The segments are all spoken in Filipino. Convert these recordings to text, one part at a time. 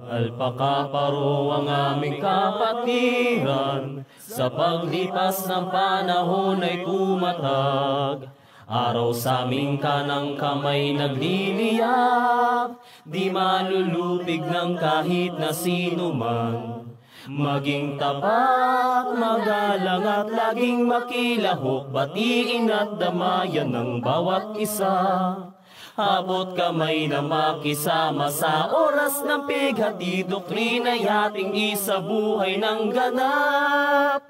Alpakaparo ang aming kapatiran, sa paglipas ng panahon ay tumatag. Araw sa aming kanang kamay nagliliyab, di malulupig ng kahit na sino man. Maging tapat, magalang at laging makilahok, batiin at damayan ng bawat isa. Abot kamay na makisama sa oras ng pighati, doktrina'y ating isabuhay ng ganap.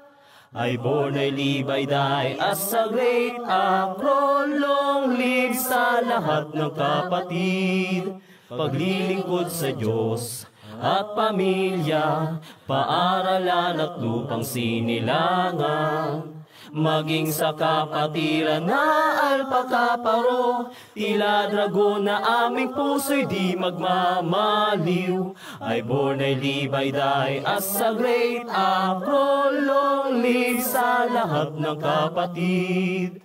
I born, I live, I die as a great acron, long live sa lahat ng kapatid. Paglilingkod sa Diyos at pamilya, paaralan at lupang sinilangan. Maging sa kapatiran na alpakaparo, tila dragon na aming puso'y di magmamaliw. I born, I live, I die as a great acron, long live sa lahat ng kapatid.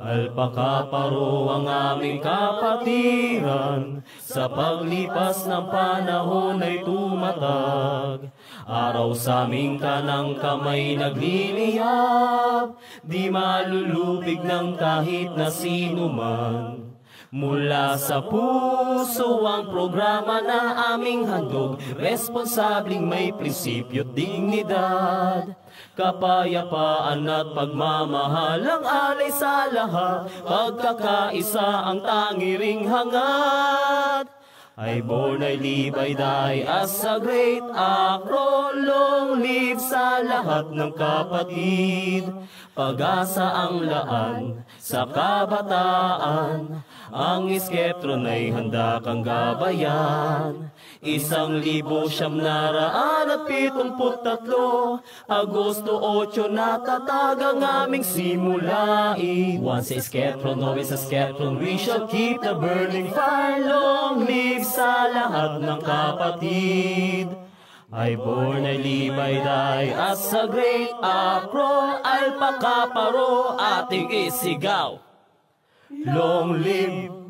Alpakaparo ang aming kapatiran, sa paglipas ng panahon ay tumatag. Araw sa aming kanang kamay nagliliyab, di malulupig ng kahit na sino man. Mula sa puso ang programa na aming handog, responsabling may prinsipyo't dignidad. Kapayapaan at pagmamahal ang alay sa lahat, pagkakaisa ang tangiring hangad. I born, I live, I die as a great acron, long live sa lahat ng kapatid. Pag-asa ang laan sa kabataan, ang iskeptron ay handa kang gabayan. 1973, Agosto 8, natatag ang aming simulain. Once a skeptron, always a skeptron, we shall keep the burning fire. Long live sa lahat ng kapatid. I born, I live, I die as a great acron, alpakaparo ating isigaw. Long live